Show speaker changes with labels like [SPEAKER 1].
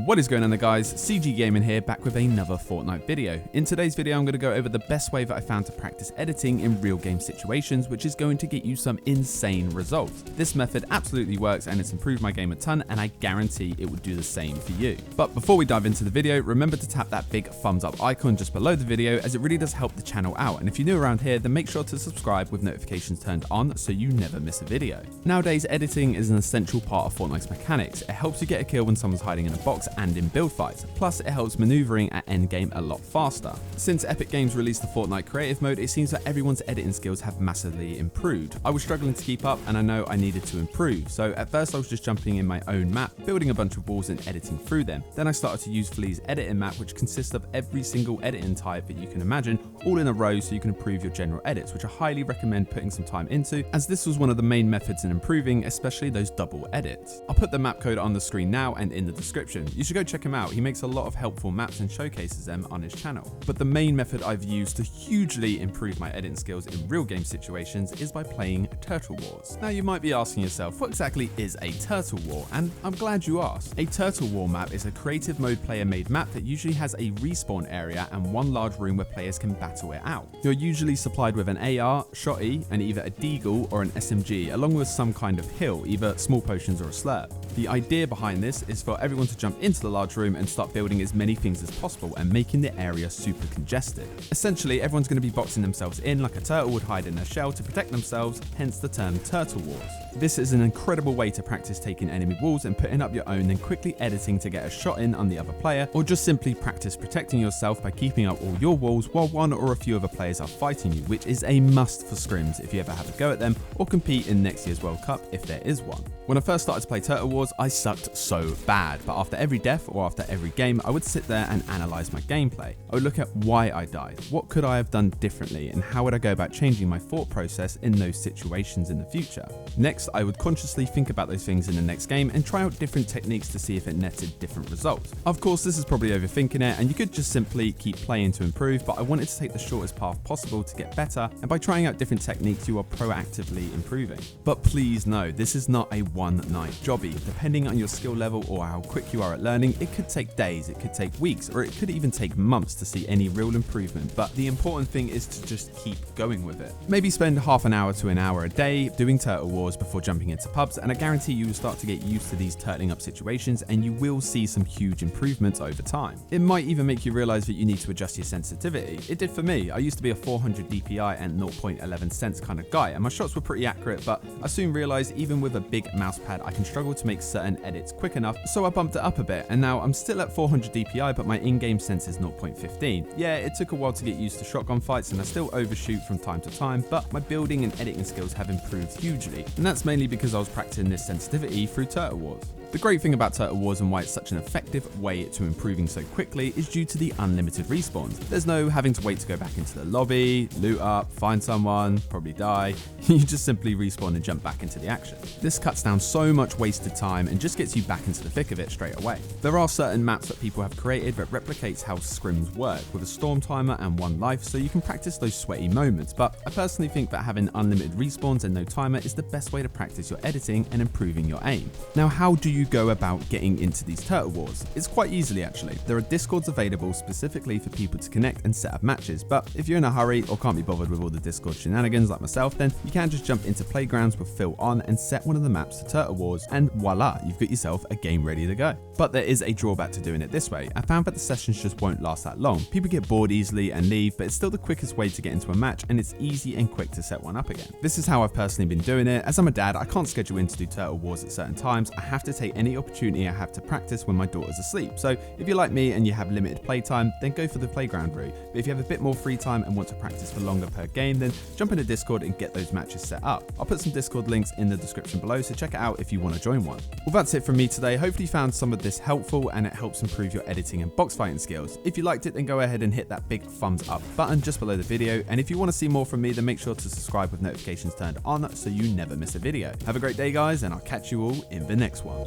[SPEAKER 1] What is going on there, guys? CG Gaming here, back with another Fortnite video. In today's video I'm going to go over the best way that I found to practice editing in real game situations, which is going to get you some insane results. This method absolutely works and it's improved my game a ton, and I guarantee it will do the same for you. But before we dive into the video, remember to tap that big thumbs up icon just below the video, as it really does help the channel out. And if you're new around here, then make sure to subscribe with notifications turned on so you never miss a video. Nowadays, editing is an essential part of Fortnite's mechanics. It helps you get a kill when someone's hiding in a box and in build fights, plus it helps maneuvering at endgame a lot faster. Since Epic Games released the Fortnite Creative Mode, it seems that everyone's editing skills have massively improved. I was struggling to keep up and I know I needed to improve, so at first I was just jumping in my own map, building a bunch of walls and editing through them. Then I started to use Flea's editing map, which consists of every single editing type that you can imagine, all in a row, so you can improve your general edits, which I highly recommend putting some time into, as this was one of the main methods in improving, especially those double edits. I'll put the map code on the screen now and in the description. You should go check him out. He makes a lot of helpful maps and showcases them on his channel. But the main method I've used to hugely improve my editing skills in real game situations is by playing Turtle Wars. Now you might be asking yourself, what exactly is a Turtle War? And I'm glad you asked. A Turtle War map is a creative mode player made map that usually has a respawn area and one large room where players can battle it out. You're usually supplied with an AR, shotty, and either a deagle or an SMG, along with some kind of heal, either small potions or a slurp. The idea behind this is for everyone to jump into the large room and start building as many things as possible and making the area super congested. Essentially, everyone's going to be boxing themselves in like a turtle would hide in their shell to protect themselves, hence the term Turtle Wars. This is an incredible way to practice taking enemy walls and putting up your own, then quickly editing to get a shot in on the other player, or just simply practice protecting yourself by keeping up all your walls while one or a few other players are fighting you, which is a must for scrims if you ever have a go at them or compete in next year's World Cup if there is one. When I first started to play Turtle Wars, I sucked so bad, but after every death or after every game, I would sit there and analyze my gameplay. I would look at why I died, what could I have done differently, and how would I go about changing my thought process in those situations in the future. Next, I would consciously think about those things in the next game and try out different techniques to see if it netted different results. Of course, this is probably overthinking it, and you could just simply keep playing to improve, but I wanted to take the shortest path possible to get better, and by trying out different techniques, you are proactively improving. But please know, this is not a one-night jobby. Depending on your skill level or how quick you are at learning, it could take days, it could take weeks, or it could even take months to see any real improvement. But the important thing is to just keep going with it. Maybe spend half an hour to an hour a day doing Turtle Wars before jumping into pubs, and I guarantee you will start to get used to these turtling up situations and you will see some huge improvements over time. It might even make you realize that you need to adjust your sensitivity. It did for me. I used to be a 400 DPI and 0.11 cents kind of guy, and my shots were pretty accurate, but I soon realized even with a big mouse pad I can struggle to make certain edits quick enough, so I bumped it up a bit, and now I'm still at 400 DPI, but my in-game sense is 0.15. Yeah, it took a while to get used to shotgun fights and I still overshoot from time to time, but my building and editing skills have improved hugely, and that's mainly because I was practicing this sensitivity through Turtle Wars. The great thing about Turtle Wars and why it's such an effective way to improving so quickly is due to the unlimited respawns. There's no having to wait to go back into the lobby, loot up, find someone, probably die. You just simply respawn and jump back into the action. This cuts down so much wasted time and just gets you back into the thick of it straight away. There are certain maps that people have created that replicates how scrims work, with a storm timer and one life, so you can practice those sweaty moments, but I personally think that having unlimited respawns and no timer is the best way to practice your editing and improving your aim. Now, how do you go about getting into these Turtle Wars? It's quite easily actually. There are Discords available specifically for people to connect and set up matches, but if you're in a hurry or can't be bothered with all the Discord shenanigans like myself, then you can just jump into Playgrounds with Phil on and set one of the maps to Turtle Wars, and voila, you've got yourself a game ready to go. But there is a drawback to doing it this way. I found that the sessions just won't last that long. People get bored easily and leave, but it's still the quickest way to get into a match, and it's easy and quick to set one up again. This is how I've personally been doing it. As I'm a dad, I can't schedule in to do Turtle Wars at certain times. I have to take any opportunity I have to practice when my daughter's asleep. So if you're like me and you have limited playtime, then go for the playground route. But if you have a bit more free time and want to practice for longer per game, then jump into Discord and get those matches set up. I'll put some Discord links in the description below, so check it out if you want to join one. Well, that's it from me today. Hopefully you found some of this helpful and it helps improve your editing and box fighting skills. If you liked it, then go ahead and hit that big thumbs up button just below the video. And if you want to see more from me, then make sure to subscribe with notifications turned on so you never miss a video. Have a great day, guys, and I'll catch you all in the next one.